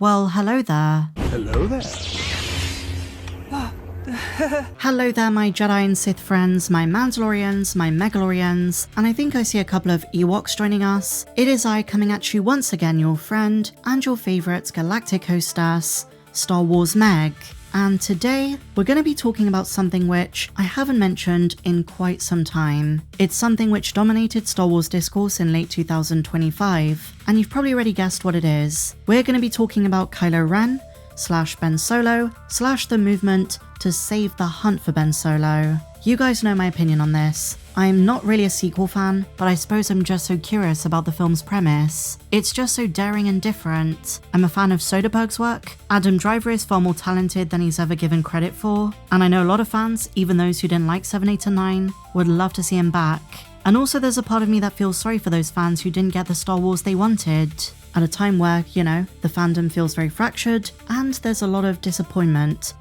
Well, hello there. Hello there. Hello there, my Jedi and Sith friends, my Mandalorians, my Megalorians, and I think I see a couple of Ewoks joining us. It is I coming at you once again, your friend and your favourite galactic hostess, Star Wars Meg. And today, we're going to be talking about something which I haven't mentioned in quite some time. It's something which dominated Star Wars discourse in late 2025, and you've probably already guessed what it is. We're going to be talking about Kylo Ren / Ben Solo / the movement to save the hunt for Ben Solo. You guys know my opinion on this. I'm not really a sequel fan, but I suppose I'm just so curious about the film's premise. It's just so daring and different. I'm a fan of Soderbergh's work. Adam Driver is far more talented than he's ever given credit for, and I know a lot of fans, even those who didn't like 7, 8 and 9, would love to see him back. And also there's a part of me that feels sorry for those fans who didn't get the Star Wars they wanted. At a time where, you know, the fandom feels very fractured, and there's a lot of disappointment.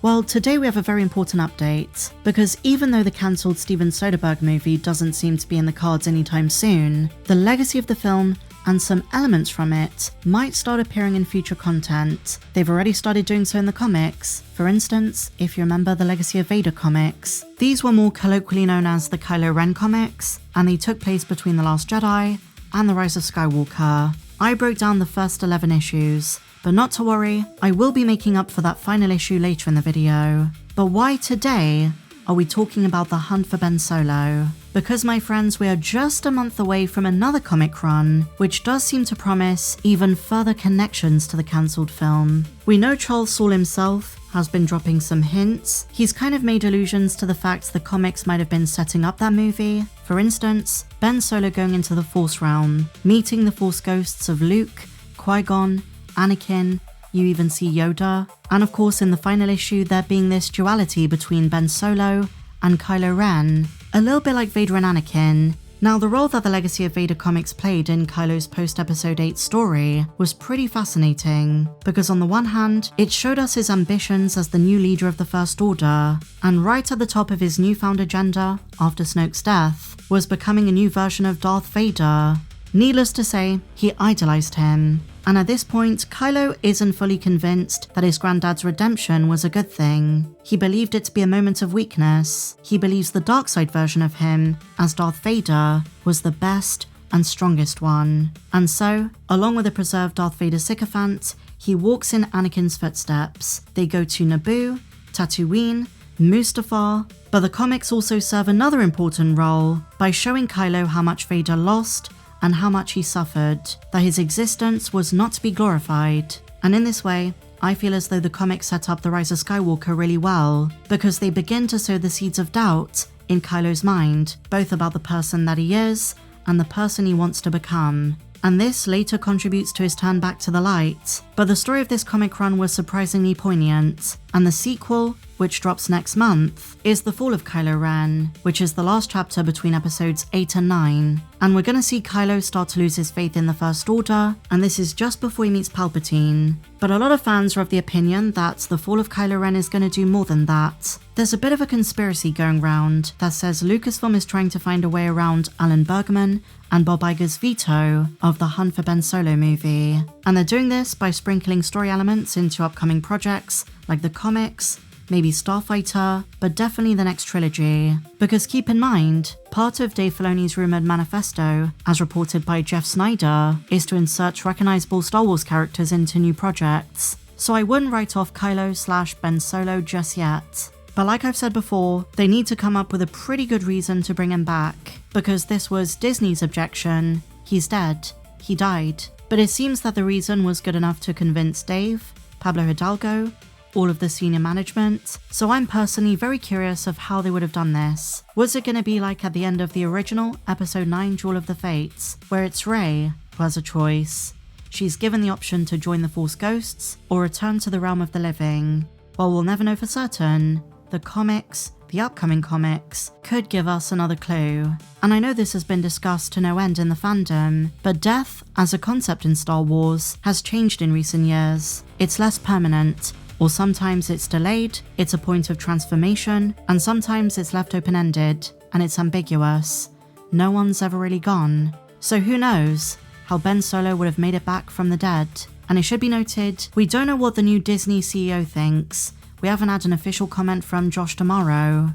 Well, today we have a very important update, because even though the cancelled Steven Soderbergh movie doesn't seem to be in the cards anytime soon, the legacy of the film and some elements from it might start appearing in future content. They've already started doing so in the comics. For instance, if you remember the Legacy of Vader comics, these were more colloquially known as the Kylo Ren comics, and they took place between The Last Jedi and The Rise of Skywalker. I broke down the first 11 issues, but not to worry, I will be making up for that final issue later in the video. But why today are we talking about the hunt for Ben Solo? Because my friends, we are just a month away from another comic run, which does seem to promise even further connections to the cancelled film. We know Charles Soule himself has been dropping some hints. He's kind of made allusions to the fact the comics might have been setting up that movie. For instance, Ben Solo going into the Force realm, meeting the Force ghosts of Luke, Qui-Gon, Anakin, you even see Yoda, and of course in the final issue there being this duality between Ben Solo and Kylo Ren, a little bit like Vader and Anakin. Now the role that the Legacy of Vader comics played in Kylo's post-episode 8 story was pretty fascinating, because on the one hand, it showed us his ambitions as the new leader of the First Order, and right at the top of his newfound agenda, after Snoke's death, was becoming a new version of Darth Vader. Needless to say, he idolized him. And at this point, Kylo isn't fully convinced that his granddad's redemption was a good thing. He believed it to be a moment of weakness. He believes the dark side version of him, as Darth Vader, was the best and strongest one. And so, along with a preserved Darth Vader sycophant, he walks in Anakin's footsteps. They go to Naboo, Tatooine, Mustafar, but the comics also serve another important role by showing Kylo how much Vader lost and how much he suffered, that his existence was not to be glorified. And in this way, I feel as though the comics set up The Rise of Skywalker really well, because they begin to sow the seeds of doubt in Kylo's mind, both about the person that he is and the person he wants to become. And this later contributes to his turn back to the light. But the story of this comic run was surprisingly poignant, and the sequel, which drops next month, is The Fall of Kylo Ren, which is the last chapter between episodes 8 and 9. And we're gonna see Kylo start to lose his faith in the First Order, and this is just before he meets Palpatine. But a lot of fans are of the opinion that The Fall of Kylo Ren is gonna do more than that. There's a bit of a conspiracy going round that says Lucasfilm is trying to find a way around Alan Bergman and Bob Iger's veto of the Hunt for Ben Solo movie. And they're doing this by sprinkling story elements into upcoming projects like the comics, maybe Starfighter, but definitely the next trilogy. Because keep in mind, part of Dave Filoni's rumoured manifesto, as reported by Jeff Snyder, is to insert recognisable Star Wars characters into new projects. So I wouldn't write off Kylo / Ben Solo just yet. But like I've said before, they need to come up with a pretty good reason to bring him back, because this was Disney's objection. He's dead. He died. But it seems that the reason was good enough to convince Dave, Pablo Hidalgo, all of the senior management, so I'm personally very curious of how they would have done this. Was it going to be like at the end of the original Episode 9 Duel of the Fates, where it's Rey who has a choice? She's given the option to join the Force Ghosts or return to the realm of the living. While we'll never know for certain, the comics, the upcoming comics, could give us another clue. And I know this has been discussed to no end in the fandom, but death as a concept in Star Wars has changed in recent years. It's less permanent, or sometimes it's delayed, it's a point of transformation, and sometimes it's left open-ended, and it's ambiguous. No one's ever really gone. So who knows how Ben Solo would have made it back from the dead. And it should be noted, we don't know what the new Disney CEO thinks. We haven't had an official comment from Josh D'Amaro.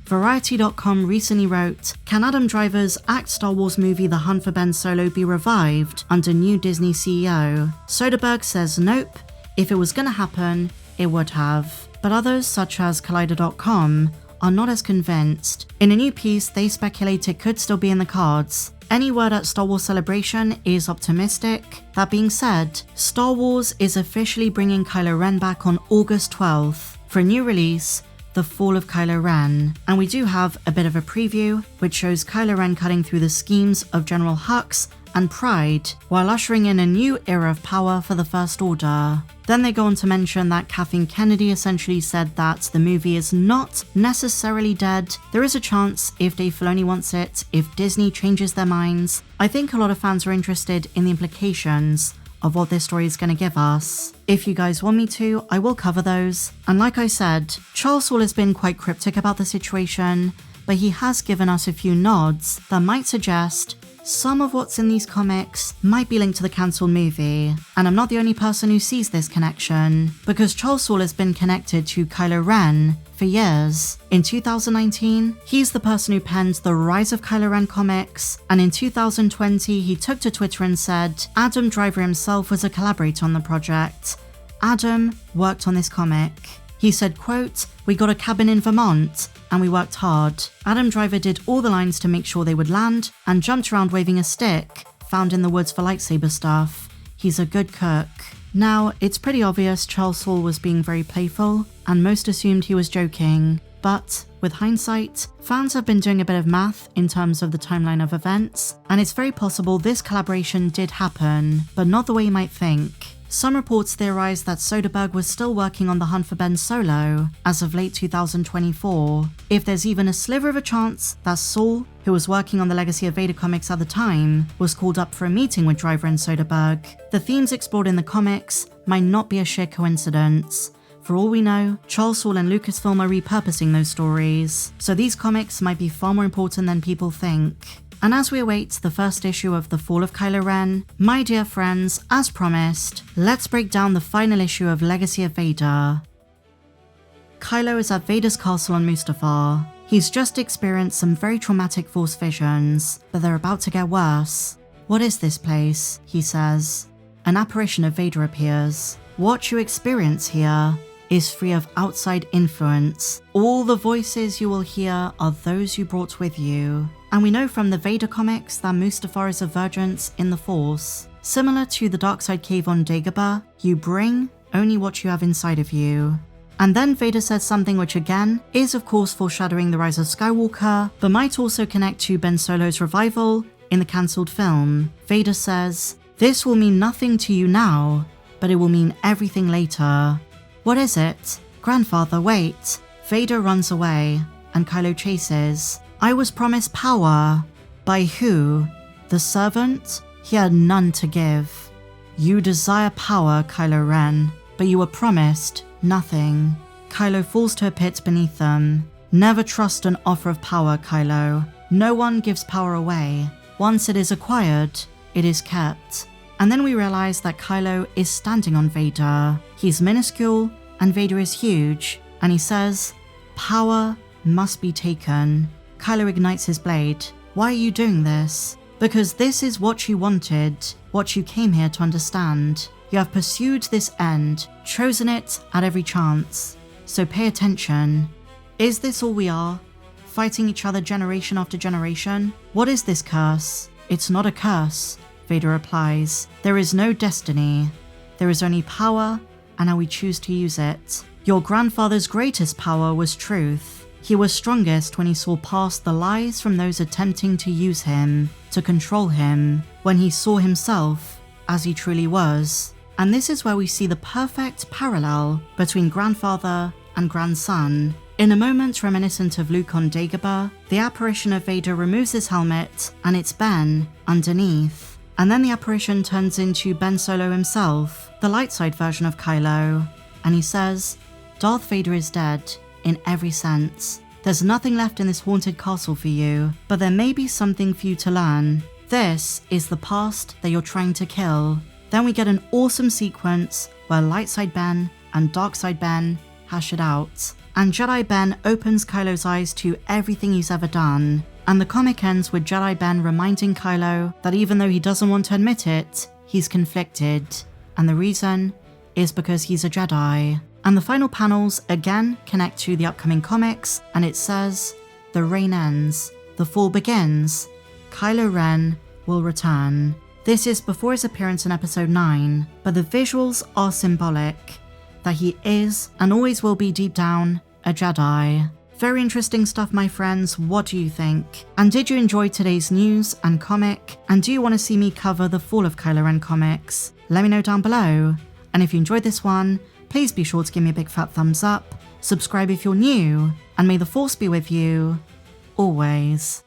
Variety.com recently wrote, "Can Adam Driver's ACT Star Wars movie The Hunt for Ben Solo be revived under new Disney CEO?" Soderbergh says nope. If it was gonna happen, it would have. But others, such as Collider.com, are not as convinced. In a new piece, they speculate it could still be in the cards. Any word at Star Wars Celebration is optimistic. That being said, Star Wars is officially bringing Kylo Ren back on August 12th for a new release, The Fall of Kylo Ren. And we do have a bit of a preview, which shows Kylo Ren cutting through the schemes of General Hux and Pride, while ushering in a new era of power for the First Order. Then they go on to mention that Kathleen Kennedy essentially said that the movie is not necessarily dead. There is a chance, if Dave Filoni wants it, if Disney changes their minds. I think a lot of fans are interested in the implications of what this story is going to give us. If you guys want me to, I will cover those. And like I said, Charles Soule has been quite cryptic about the situation, but he has given us a few nods that might suggest some of what's in these comics might be linked to the cancelled movie. And I'm not the only person who sees this connection, because Charles Soule has been connected to Kylo Ren for years. In 2019, he's the person who penned the Rise of Kylo Ren comics, and in 2020 he took to Twitter and said Adam Driver himself was a collaborator on the project. Adam worked on this comic. He said, quote, "We got a cabin in Vermont and we worked hard. Adam Driver did all the lines to make sure they would land and jumped around waving a stick found in the woods for lightsaber stuff. He's a good cook." Now, it's pretty obvious Charles Soule was being very playful and most assumed he was joking. But with hindsight, fans have been doing a bit of math in terms of the timeline of events, and it's very possible this collaboration did happen, but not the way you might think. Some reports theorize that Soderbergh was still working on The Hunt for Ben Solo as of late 2024. If there's even a sliver of a chance that Soule, who was working on the Legacy of Vader comics at the time, was called up for a meeting with Driver and Soderbergh, the themes explored in the comics might not be a sheer coincidence. For all we know, Charles Soule and Lucasfilm are repurposing those stories, so these comics might be far more important than people think. And as we await the first issue of The Fall of Kylo Ren, my dear friends, as promised, let's break down the final issue of Legacy of Vader. Kylo is at Vader's castle on Mustafar. He's just experienced some very traumatic Force visions, but they're about to get worse. "What is this place?" he says. An apparition of Vader appears. "What you experience here is free of outside influence. All the voices you will hear are those you brought with you." And we know from the Vader comics that Mustafar is a vergence in the Force. Similar to the Darkside Cave on Dagobah, you bring only what you have inside of you. And then Vader says something which again is of course foreshadowing the rise of Skywalker, but might also connect to Ben Solo's revival in the cancelled film. Vader says, "This will mean nothing to you now, but it will mean everything later." What is it? "Grandfather, wait." Vader runs away, and Kylo chases. "I was promised power." By who? The servant? He had none to give. "You desire power, Kylo Ren, but you were promised nothing." Kylo falls to a pit beneath them. "Never trust an offer of power, Kylo. No one gives power away. Once it is acquired, it is kept." And then we realize that Kylo is standing on Vader. He's minuscule, and Vader is huge. And he says, "Power must be taken." Kylo ignites his blade. "Why are you doing this?" "Because this is what you wanted, what you came here to understand. You have pursued this end, chosen it at every chance. So pay attention. Is this all we are? Fighting each other generation after generation? What is this curse?" "It's not a curse," Vader replies. "There is no destiny. There is only power, and how we choose to use it. Your grandfather's greatest power was truth. He was strongest when he saw past the lies from those attempting to use him, to control him, when he saw himself as he truly was." And this is where we see the perfect parallel between grandfather and grandson. In a moment reminiscent of Luke on Dagobah, the apparition of Vader removes his helmet, and it's Ben underneath. And then the apparition turns into Ben Solo himself, the light side version of Kylo, and he says, "Darth Vader is dead. In every sense. There's nothing left in this haunted castle for you, but there may be something for you to learn. This is the past that you're trying to kill. Then we get an awesome sequence where Light Side Ben and Dark Side Ben hash it out. And Jedi Ben opens Kylo's eyes to everything he's ever done. And the comic ends with Jedi Ben reminding Kylo that even though he doesn't want to admit it, he's conflicted. And the reason is because he's a Jedi. And the final panels again connect to the upcoming comics, and it says, "The reign ends, the fall begins, Kylo Ren will return." This is before his appearance in episode 9, but the visuals are symbolic that he is and always will be deep down a Jedi. Very interesting stuff, my friends. What do you think? And did you enjoy today's news and comic? And do you want to see me cover the Fall of Kylo Ren comics? Let me know down below. And if you enjoyed this one, please be sure to give me a big fat thumbs up, subscribe if you're new, and may the Force be with you always.